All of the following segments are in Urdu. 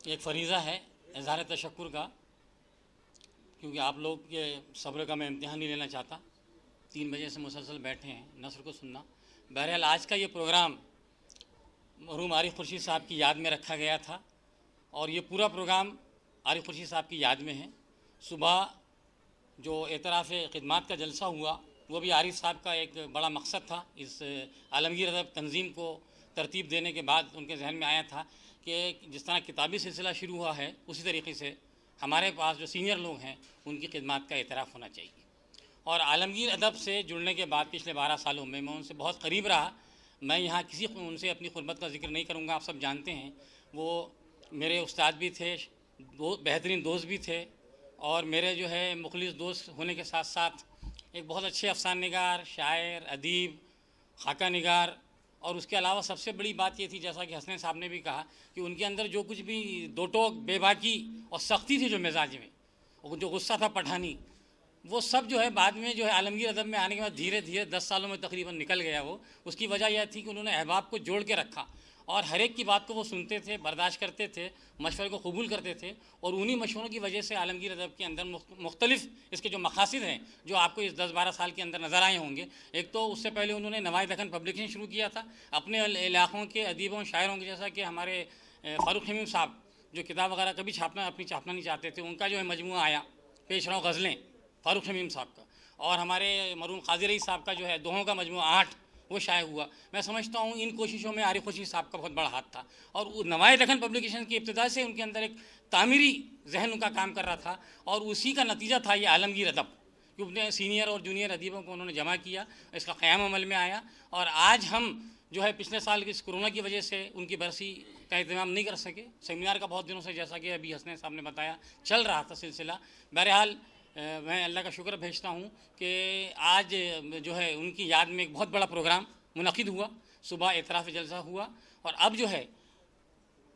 ایک فریضہ ہے اظہار تشکر کا، کیونکہ آپ لوگ کے صبر کا میں امتحان نہیں لینا چاہتا. 3 بجے سے مسلسل بیٹھے ہیں نثر کو سننا. بہرحال آج کا یہ پروگرام مرحوم عارف خورشید صاحب کی یاد میں رکھا گیا تھا، اور یہ پورا پروگرام عارف خورشید صاحب کی یاد میں ہے. صبح جو اعتراف خدمات کا جلسہ ہوا وہ بھی عارف صاحب کا ایک بڑا مقصد تھا. اس عالمگیر ادب تنظیم کو ترتیب دینے کے بعد ان کے ذہن میں آیا تھا کہ جس طرح کتابی سلسلہ شروع ہوا ہے اسی طریقے سے ہمارے پاس جو سینئر لوگ ہیں ان کی خدمات کا اعتراف ہونا چاہیے. اور عالمگیر ادب سے جڑنے کے بعد پچھلے 12 سالوں میں ان سے بہت قریب رہا. میں یہاں ان سے اپنی قربت کا ذکر نہیں کروں گا، آپ سب جانتے ہیں. وہ میرے استاد بھی تھے، بہترین دوست بھی تھے، اور میرے جو ہے مخلص دوست ہونے کے ساتھ ساتھ ایک بہت اچھے افسانہ نگار، شاعر، ادیب، خاکہ نگار. اور اس کے علاوہ سب سے بڑی بات یہ تھی، جیسا کہ حسنین صاحب نے بھی کہا، کہ ان کے اندر جو کچھ بھی دو ٹوک، بے باکی اور سختی تھی جو مزاج میں، اور جو غصہ تھا پٹھانی، وہ سب جو ہے بعد میں جو ہے عالمگیر ادب میں آنے کے بعد دھیرے دھیرے 10 سالوں میں تقریباً نکل گیا وہ. اس کی وجہ یہ تھی کہ انہوں نے احباب کو جوڑ کے رکھا، اور ہر ایک کی بات کو وہ سنتے تھے، برداشت کرتے تھے، مشورے کو قبول کرتے تھے. اور انہی مشوروں کی وجہ سے عالمگیر ادب کے اندر مختلف اس کے جو مقاصد ہیں جو آپ کو اس 10-12 سال کے اندر نظر آئے ہوں گے. ایک تو اس سے پہلے انہوں نے نوائے دکن پبلیکیشن شروع کیا تھا اپنے علاقوں کے ادیبوں شاعروں کے، جیسا کہ ہمارے فاروق حمیم صاحب جو کتاب وغیرہ کبھی چھاپنا نہیں چاہتے تھے، ان کا جو ہے مجموعہ آیا پیش رو غزلیں فاروق حمیم صاحب کا. اور ہمارے مرحوم قاضی رئیس صاحب کا جو ہے دوہوں کا مجموعہ 8 وہ شائع ہوا. میں سمجھتا ہوں ان کوششوں میں عارف خورشید صاحب کا بہت بڑا ہاتھ تھا. اور نوائے دکن پبلیکیشن کی ابتدا سے ان کے اندر ایک تعمیری ذہن ان کا کام کر رہا تھا، اور اسی کا نتیجہ تھا یہ عالمگیر ادب، کہ اپنے سینئر اور جونیئر ادیبوں کو انہوں نے جمع کیا، اس کا قیام عمل میں آیا. اور آج ہم جو ہے پچھلے سال کی اس کورونا کی وجہ سے ان کی برسی کا اہتمام نہیں کر سکے. سیمینار کا بہت دنوں سے، جیسا کہ ابھی حسنین صاحب نے بتایا، چل رہا تھا سلسلہ. بہرحال میں اللہ کا شکر بھیجتا ہوں کہ آج جو ہے ان کی یاد میں ایک بہت بڑا پروگرام منعقد ہوا. صبح اعتراف جلسہ ہوا، اور اب جو ہے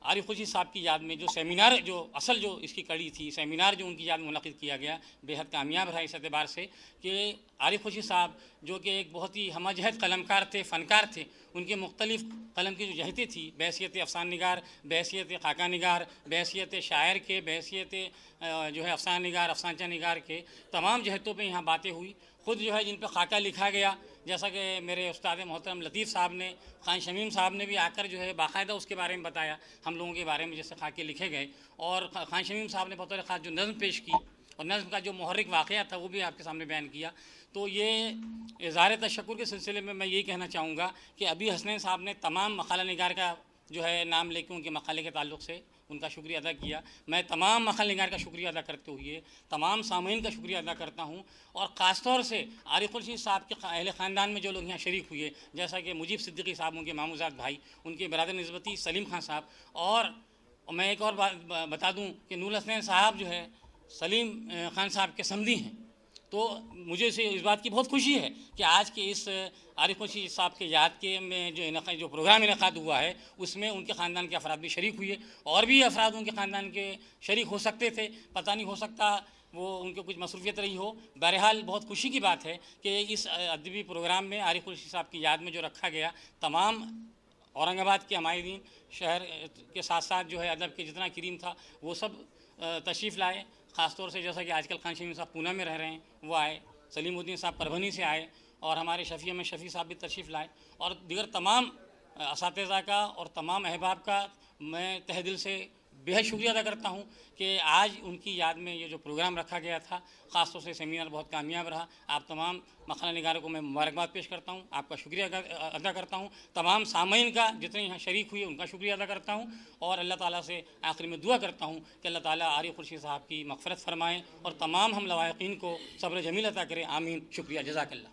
عارف خورشید صاحب کی یاد میں جو سیمینار، جو اصل جو اس کی کڑی تھی، سیمینار جو ان کی یاد میں منعقد کیا گیا، بے حد کامیاب رہا اس اعتبار سے کہ عارف خورشید صاحب جو کہ ایک بہت ہی ہمہ جہت قلمکار تھے، فنکار تھے. ان کے مختلف قلم کی جو جہتیں تھی، بحیثیت افسانہ نگار، بحیثیت خاکہ نگار، بحیثیت شاعر کے، بحیثیت جو ہے افسانہ نگار، افسانچہ نگار کے، تمام جہتوں پہ یہاں باتیں ہوئی. خود جو ہے جن پہ خاکہ لکھا گیا، جیسا کہ میرے استاد محترم لطیف صاحب نے، خان شمیم صاحب نے بھی آ کر جو ہے باقاعدہ اس کے بارے میں بتایا ہم لوگوں کے بارے میں، جیسے خاکے لکھے گئے. اور خان شمیم صاحب نے بطور خاص جو نظم پیش کی، اور نظم کا جو محرک واقعہ تھا وہ بھی آپ کے سامنے بیان کیا. تو یہ اظہار تشکر کے سلسلے میں یہی کہنا چاہوں گا کہ ابھی حسنین صاحب نے تمام مقالہ نگار کا جو ہے نام لے کے ان کے مقالے کے تعلق سے ان کا شکریہ ادا کیا. میں تمام مقالہ نگار کا شکریہ ادا کرتے ہوئے تمام سامعین کا شکریہ ادا کرتا ہوں. اور خاص طور سے عارف خورشید صاحب کے اہل خاندان میں جو لوگ یہاں شریک ہوئے، جیسا کہ مجیب صدیقی صاحب، ان کے ماموزاد بھائی، ان کے برادر نسبتی سلیم خان صاحب. اور میں ایک اور بات بتا دوں کہ نور حسنین صاحب جو ہے سلیم خان صاحب کے سمدی ہیں. تو مجھے اس بات کی بہت خوشی ہے کہ آج کے اس عارف خورشید صاحب کے یاد کے میں جو پروگرام انعقاد ہوا ہے اس میں ان کے خاندان کے افراد بھی شریک ہوئے. اور بھی افراد ان کے خاندان کے شریک ہو سکتے تھے، پتہ نہیں، ہو سکتا وہ ان کو کچھ مصروفیت رہی ہو. بہرحال بہت خوشی کی بات ہے کہ اس ادبی پروگرام میں عارف خورشید صاحب کی یاد میں جو رکھا گیا، تمام اورنگ آباد کے عمائدین، شہر کے ساتھ ساتھ جو ہے ادب کے جتنا کریم تھا وہ سب تشریف لائے. خاص طور سے جیسا کہ آج کل خان شمیم صاحب پونہ میں رہ رہے ہیں، وہ آئے. سلیم الدین صاحب پربھنی سے آئے، اور ہمارے شفیع میں شفیع صاحب بھی تشریف لائے. اور دیگر تمام اساتذہ کا اور تمام احباب کا میں تہ دل سے بے حد شکریہ ادا کرتا ہوں کہ آج ان کی یاد میں یہ جو پروگرام رکھا گیا تھا، خاص طور سے سیمینار بہت کامیاب رہا. آپ تمام مقالہ نگاروں کو میں مبارکباد پیش کرتا ہوں، آپ کا شکریہ ادا کرتا ہوں. تمام سامعین کا جتنے یہاں شریک ہوئے ان کا شکریہ ادا کرتا ہوں. اور اللہ تعالیٰ سے آخر میں دعا کرتا ہوں کہ اللہ تعالیٰ عارف خورشید صاحب کی مغفرت فرمائیں اور تمام ہم لوائقین کو صبر جمیل عطا کرے. آمین. شکریہ. جزاک اللہ.